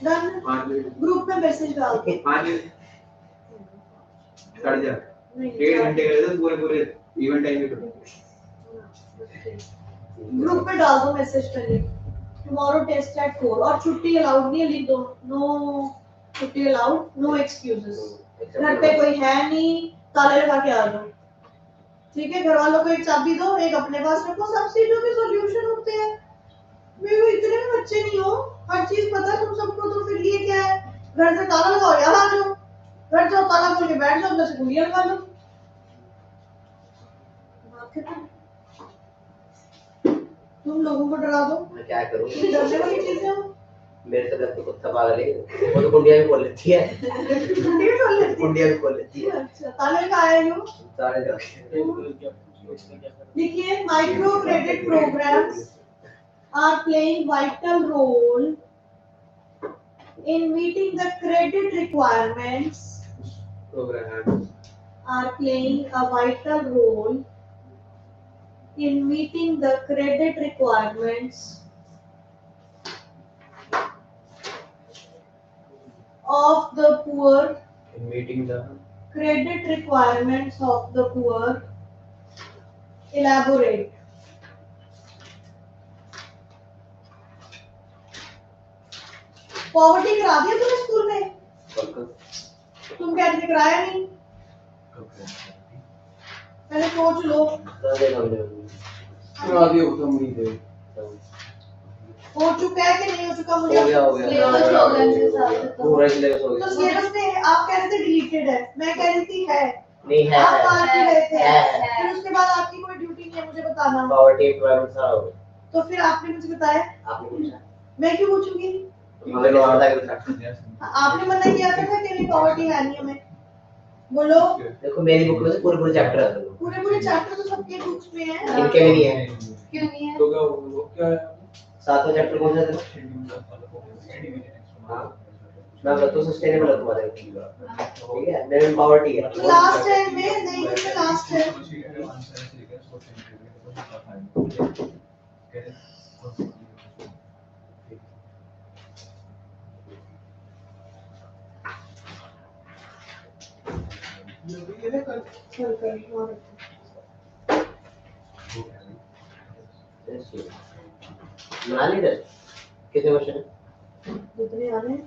डन. 5 बजे ग्रुप में मैसेज डाल दो. 5 बजे चढ़ जा. नहीं, 1.5 घंटे का तो पूरे इवेंट टाइम पे. ग्रुप में डाल दो मैसेज पहले. टुमारो टेस्ट एट 4 और छुट्टी अलाउड नहीं है, लिख दो. नो छुट्टी अलाउड, नो एक्सक्यूजेस. घर पे कोई है नहीं, ताले लगा के आ जाओ. ठीक है. घर वालों को एक चाबी दो, एक अपने पास रखो. सब चीजों के सॉल्यूशन होते हैं. मेरे इतने भी बच्चे नहीं हो, हर चीज पता है तुम सबको. तो फिर ये क्या है? घर से ताला लगाओ, यहाँ आ जाओ. घर जाओ, ताला खोल के बैठ जाओ, अंदर से कुंडियां लगा लो. तुम लोगों को डरा दो. मैं क्या करूं? ये डरने वाली चीजें हो. मेरे से घर तो कुत्ता पागल है, वो तो कुंडिया भी खोल लेती है. कुंडियां खोल लेती है. कुंडिया भी खोल लेती है. अच्छा, ताले का आया यूं. सारे जाके देखिए, micro credit programs are playing vital role in meeting the credit requirements. Program Are playing a vital role in meeting the credit requirements of the poor. in meeting the Credit requirements of the poor. Elaborate. Poverty करा दिया तुमने school में? तुम कहते थे कराया नहीं. पहले सोच लो. करा दिया होता मुझे. हो चुका है कि नहीं हो चुका? मुझे हो गया सिलेबस में हो गया मेरे साथ. पूरा सिलेबस हो तो गया. सिलेबस में आप कह रहे थे डिलीटेड है, मैं कह रही थी है. नहीं है, आप मान के गए थे. है. फिर उसके बाद आपकी कोई ड्यूटी नहीं है मुझे बताना. पॉवर्टी रिक्वायरमेंट सारा हो गया. तो फिर आपने मुझे बताया. आपने पूछा, मैं क्यों पूछूंगी? मुझे लो आता है कुछ. आपने मना किया था कि मेरी पॉवर्टी है नहीं हमें. बोलो. देखो मेरी बुक में से पूरे चैप्टर है. पूरे पूरे चैप्टर तो सबके बुक्स में है. इनके में नहीं है. क्यों नहीं है? तो क्या है? 7वां चैप्टर कौन सा था? हाँ, मैं बताता हूँ. सस्टेनेबल है तुम्हारे. ठीक है. मेरे में पॉवर्टी है. लास्ट है में नहीं, इसमें लास्ट है. चल कर बना ली टेस्ट. कितने क्वेश्चन है? जितने आ रहे हैं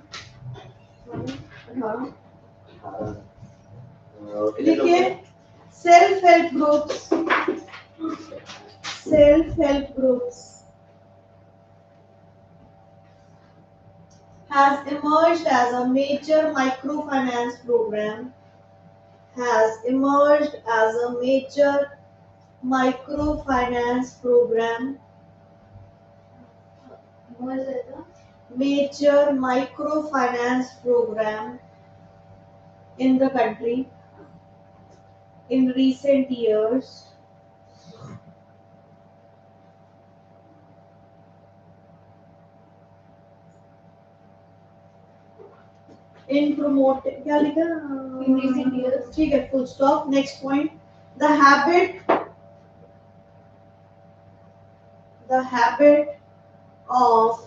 18. देखिए, self help groups. Self help groups has emerged as a major microfinance program. Has emerged as a major microfinance program. Major microfinance program in the country in recent years. in promoting, क्या लिखा? In recent years. ठीक है, full stop. Next point, the habit of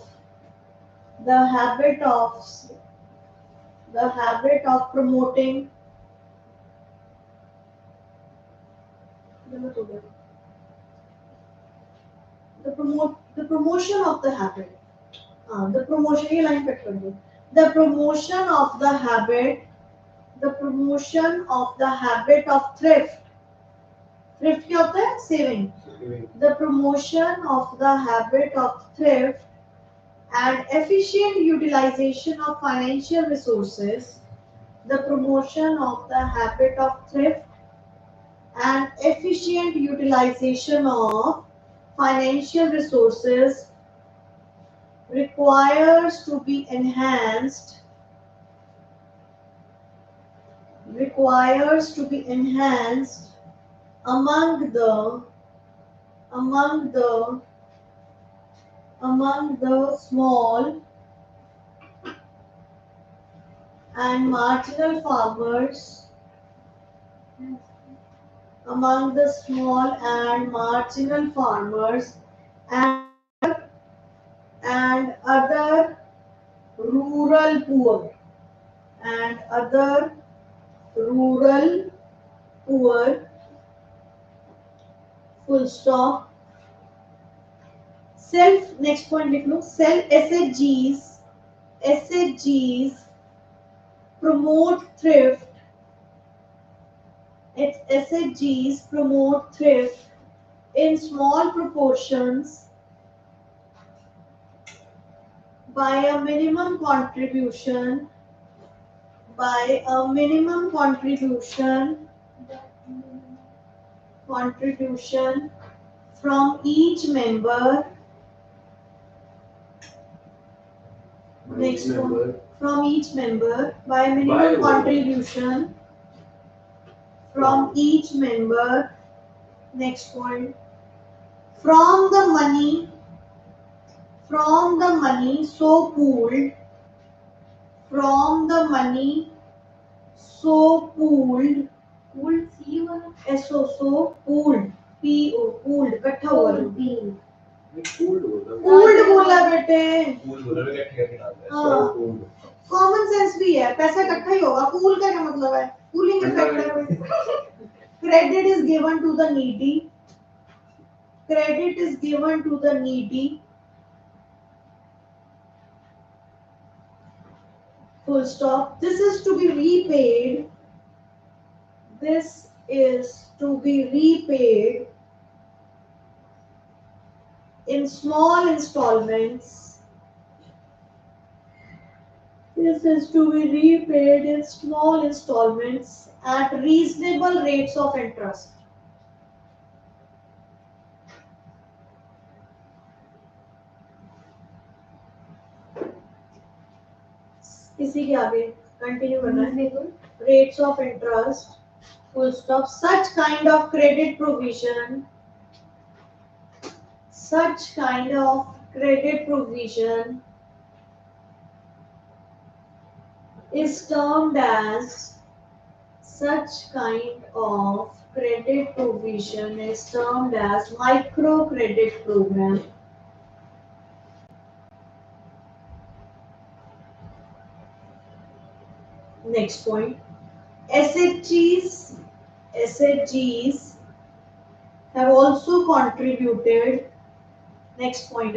the habit of promoting the promotion of the habit. The promotion, ये line cut कर दो. The promotion of the habit of thrift. Thrift क्या होता है? Saving. The promotion of the habit of thrift and efficient utilization of financial resources. The promotion of the habit of thrift and efficient utilization of financial resources requires to be enhanced among the small and marginal farmers and other rural poor full stop. Next point लिख लो. SHGs promote thrift. SHGs promote thrift in small proportions by a minimum contribution from each member. Next one, from each member by a minimum contribution from each member. Next point, from the money so pooled, pooled, pooled, इकट्ठा हुआ. Pooled बोला बेटे. Common sense भी है, पैसा इकट्ठा ही होगा. Pool का क्या मतलब है? पूलिंग इफेक्ट है. Credit is given to the needy. Full stop. This is to be repaid in small installments. At reasonable rates of interest. इसी के आगे कंटिन्यू करना है. Rates of interest. Full stop. Such kind of credit provision is termed as microcredit program. Next point, SHGs have also contributed. Next point,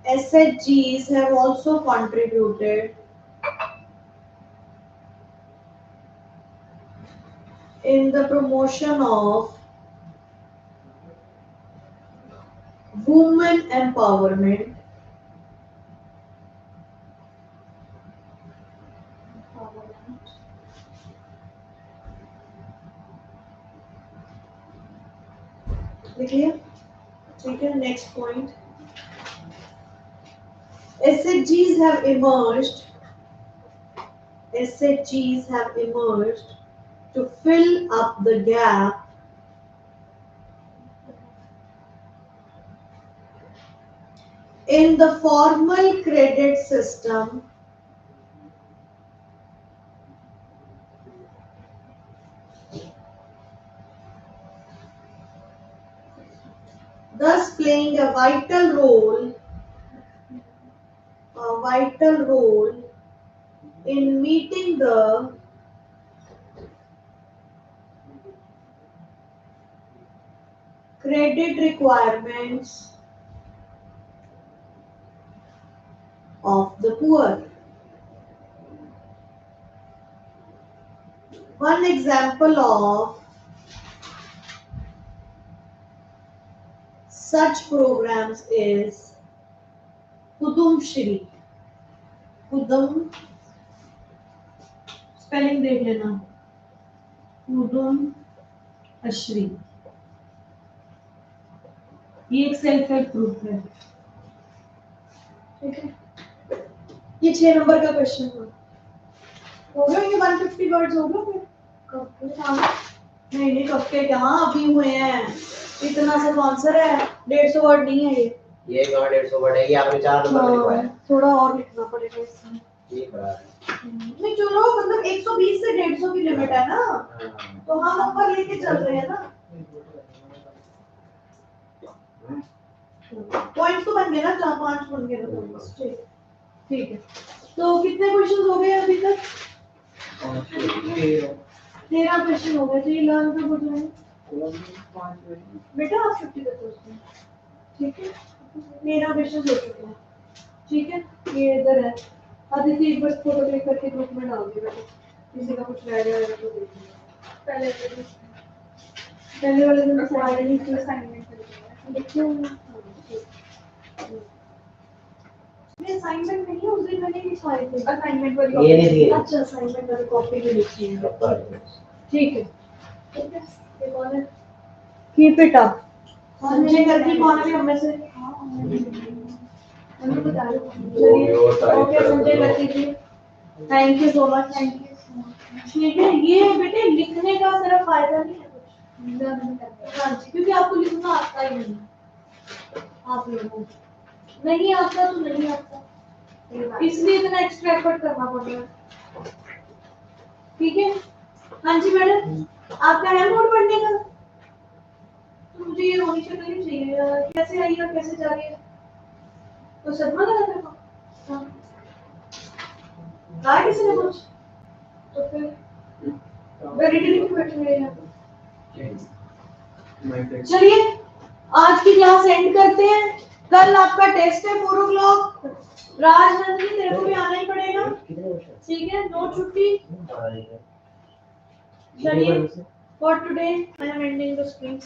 SHGs have also contributed in the promotion of women empowerment. देखिए, ठीक है. Next point, SHGs have emerged to fill up the gap in the formal credit system thus playing a vital role in meeting the credit requirements of the poor. One example of such programs is Kudum Shri. Kudum spelling देख लेना कुदुम अश्री ये एक self help group है ठीक है ये 6 number का question हो गया ये 150 वर्ड्स हो गए कब नहीं नहीं कब के क्या अभी हुए हैं इतना सा आंसर है 150 वर्ड नहीं है ये कहां 150 वर्ड है ये आपने 4 नंबर लिखा है थोड़ा और लिखना पड़ेगा इसमें ये बड़ा है नहीं चलो मतलब 120 से 150 की लिमिट है ना तो हम ऊपर लेके चल रहे हैं ना पॉइंट्स तो बन गए ना 4-5 बन गए ना ठीक है तो कितने क्वेश्चन हो गए अभी तक 13 क्वेश्चन हो गए तो ये लर्न कब हो जाएंगे बेटा आप छुट्टी देते उसमें ठीक है 13 क्वेश्चन हो चुके हैं ठीक है ये इधर है आदित्य एक बार फोटो क्लिक करके ग्रुप में डाल दिया बेटा किसी का कुछ रह गया है तो देख लीजिए पहले वाले दिन सारे नहीं थी असाइनमेंट देखिए ये असाइनमेंट नहीं है उस दिन मैंने लिखवाए थे असाइनमेंट वाली ये नहीं दिए अच्छा असाइनमेंट वाली कॉपी भी लिखी है ठीक है ये कौन है कीप इट अप संजय करके कौन है हम में से चलिए ओके संजय करके जी थैंक यू सो मच ठीक है ये बेटे लिखने का सिर्फ फायदा नहीं है कुछ हाँ जी क्योंकि आपको लिखना आता ही नहीं आप लोगों को नहीं आता तो नहीं आता इसलिए इतना एक्स्ट्रा एफर्ट करना पड़ रहा है ठीक है हाँ जी मैडम आपका है मोड पढ़ने का तो मुझे ये होनी चाहिए कैसे आई और कैसे जा रही है तो सदमा लगा तेरे को हाँ कहा किसी ने कुछ तो फिर वैलिडिटी क्यों बैठे हुए हैं चलिए आज की क्लास एंड करते हैं कल आपका टेस्ट है 4 o'clock राजनंदिनी तेरे को भी आना ही पड़ेगा ठीक है नो छुट्टी चलिए for today I am ending the screen